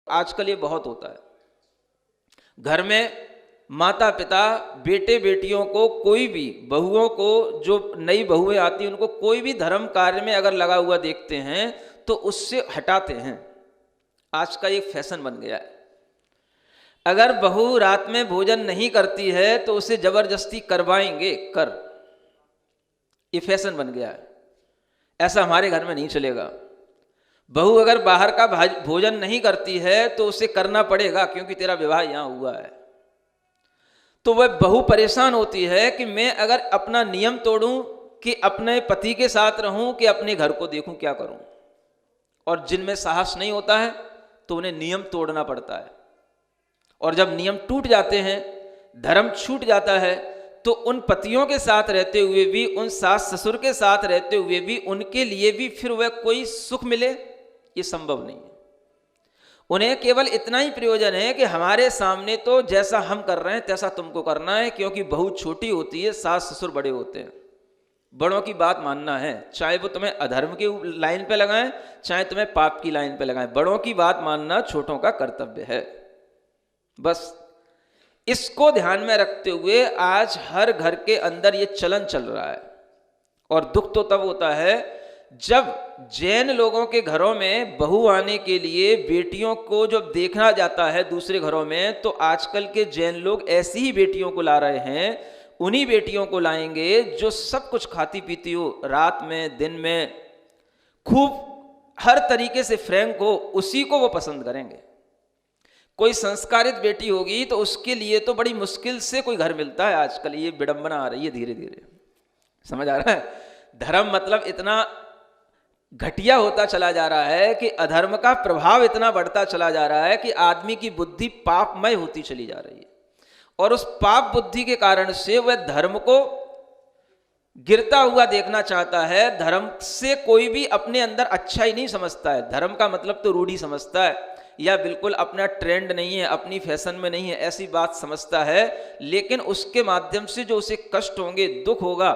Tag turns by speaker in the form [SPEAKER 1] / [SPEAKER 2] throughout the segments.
[SPEAKER 1] आजकल ये बहुत होता है। घर में माता पिता बेटे बेटियों को, कोई भी बहुओं को, जो नई बहुएं आती हैं उनको कोई भी धर्म कार्य में अगर लगा हुआ देखते हैं तो उससे हटाते हैं। आज का ये फैशन बन गया है। अगर बहू रात में भोजन नहीं करती है तो उसे जबरदस्ती करवाएंगे कर, ये फैशन बन गया है। ऐसा हमारे घर में नहीं चलेगा। बहू अगर बाहर का भोजन नहीं करती है तो उसे करना पड़ेगा, क्योंकि तेरा विवाह यहां हुआ है। तो वह बहू परेशान होती है कि मैं अगर अपना नियम तोड़ूं कि अपने पति के साथ रहूं कि अपने घर को देखूं, क्या करूं। और जिनमें साहस नहीं होता है तो उन्हें नियम तोड़ना पड़ता है। और जब नियम टूट जाते हैं, धर्म छूट जाता है, तो उन पतियों के साथ रहते हुए भी, उन सास ससुर के साथ रहते हुए भी, उनके लिए भी फिर वह कोई सुख मिले, ये संभव नहीं है। उन्हें केवल इतना ही प्रयोजन है कि हमारे सामने तो जैसा हम कर रहे हैं तैसा तुमको करना है, क्योंकि बहू छोटी होती है, सास ससुर बड़े होते हैं। बड़ों की बात मानना है, चाहे वो तुम्हें अधर्म की लाइन पे लगाएं, चाहे तुम्हें पाप की लाइन पे लगाएं। बड़ों की बात मानना छोटों का कर्तव्य है। बस इसको ध्यान में रखते हुए आज हर घर के अंदर ये चलन चल रहा है। और दुख तो तब होता है जब जैन लोगों के घरों में बहू आने के लिए बेटियों को जब देखा जाता है दूसरे घरों में, तो आजकल के जैन लोग ऐसी ही बेटियों को ला रहे हैं। उन्हीं बेटियों को लाएंगे जो सब कुछ खाती पीती हो, रात में दिन में खूब हर तरीके से फ्रैंक हो, उसी को वो पसंद करेंगे। कोई संस्कारित बेटी होगी तो उसके लिए तो बड़ी मुश्किल से कोई घर मिलता है। आजकल ये विडंबना आ रही है धीरे धीरे, समझ आ रहा है। धर्म मतलब इतना घटिया होता चला जा रहा है कि अधर्म का प्रभाव इतना बढ़ता चला जा रहा है कि आदमी की बुद्धि पापमय होती चली जा रही है। और उस पाप बुद्धि के कारण से वह धर्म को गिरता हुआ देखना चाहता है। धर्म से कोई भी अपने अंदर अच्छा ही नहीं समझता है। धर्म का मतलब तो रूढ़ी समझता है, या बिल्कुल अपना ट्रेंड नहीं है, अपनी फैशन में नहीं है, ऐसी बात समझता है। लेकिन उसके माध्यम से जो उसे कष्ट होंगे, दुख होगा,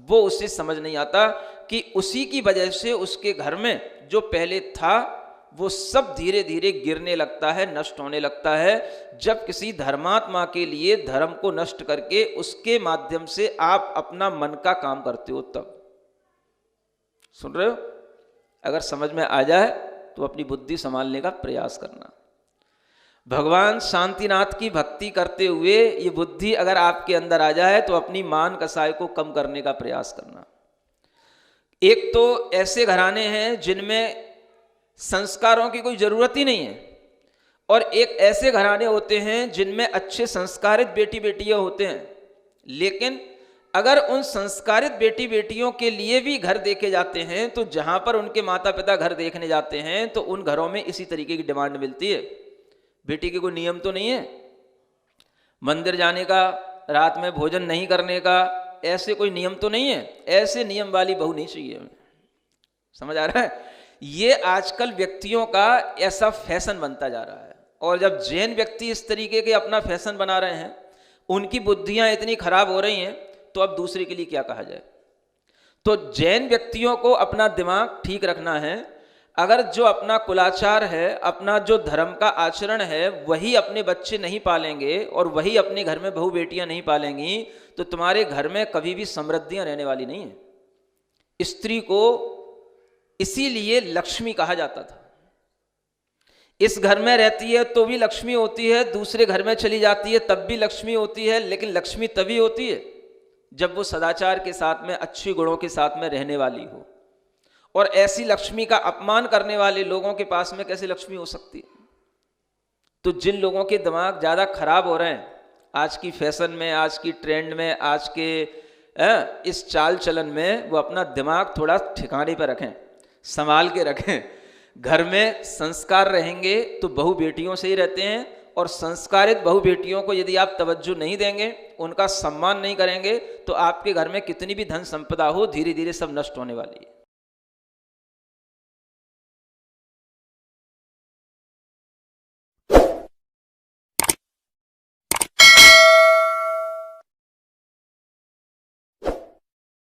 [SPEAKER 1] वो उसे समझ नहीं आता कि उसी की वजह से उसके घर में जो पहले था वो सब धीरे धीरे गिरने लगता है, नष्ट होने लगता है। जब किसी धर्मात्मा के लिए धर्म को नष्ट करके उसके माध्यम से आप अपना मन का काम करते हो, तब सुन रहे हो। अगर समझ में आ जाए तो अपनी बुद्धि संभालने का प्रयास करना। भगवान शांतिनाथ की भक्ति करते हुए ये बुद्धि अगर आपके अंदर आ जाए तो अपनी मान कसाय को कम करने का प्रयास करना। एक तो ऐसे घराने हैं जिनमें संस्कारों की कोई जरूरत ही नहीं है, और एक ऐसे घराने होते हैं जिनमें अच्छे संस्कारित बेटी बेटियां होते हैं। लेकिन अगर उन संस्कारित बेटी बेटियों के लिए भी घर देखे जाते हैं तो जहां पर उनके माता पिता घर देखने जाते हैं तो उन घरों में इसी तरीके की डिमांड मिलती है। बेटी के कोई नियम तो नहीं है, मंदिर जाने का, रात में भोजन नहीं करने का, ऐसे कोई नियम तो नहीं है। ऐसे नियम वाली बहू नहीं चाहिए हमें, समझ आ रहा है। ये आजकल व्यक्तियों का ऐसा फैशन बनता जा रहा है। और जब जैन व्यक्ति इस तरीके के अपना फैशन बना रहे हैं, उनकी बुद्धियां इतनी खराब हो रही हैं, तो अब दूसरे के लिए क्या कहा जाए। तो जैन व्यक्तियों को अपना दिमाग ठीक रखना है। अगर जो अपना कुलाचार है, अपना जो धर्म का आचरण है, वही अपने बच्चे नहीं पालेंगे और वही अपने घर में बहू बेटियां नहीं पालेंगी, तो तुम्हारे घर में कभी भी समृद्धियां रहने वाली नहीं है। स्त्री को इसीलिए लक्ष्मी कहा जाता था। इस घर में रहती है तो भी लक्ष्मी होती है, दूसरे घर में चली जाती है तब भी लक्ष्मी होती है। लेकिन लक्ष्मी तभी होती है जब वो सदाचार के साथ में, अच्छे गुणों के साथ में रहने वाली हो। और ऐसी लक्ष्मी का अपमान करने वाले लोगों के पास में कैसे लक्ष्मी हो सकती है। तो जिन लोगों के दिमाग ज़्यादा खराब हो रहे हैं आज की फैशन में, आज की ट्रेंड में, आज के इस चाल चलन में, वो अपना दिमाग थोड़ा ठिकाने पर रखें, संभाल के रखें। घर में संस्कार रहेंगे तो बहू बेटियों से ही रहते हैं, और संस्कारित बहू बेटियों को यदि आप तवज्जो नहीं देंगे, उनका सम्मान नहीं करेंगे, तो आपके घर में कितनी भी धन संपदा हो, धीरे धीरे सब नष्ट होने वाली है।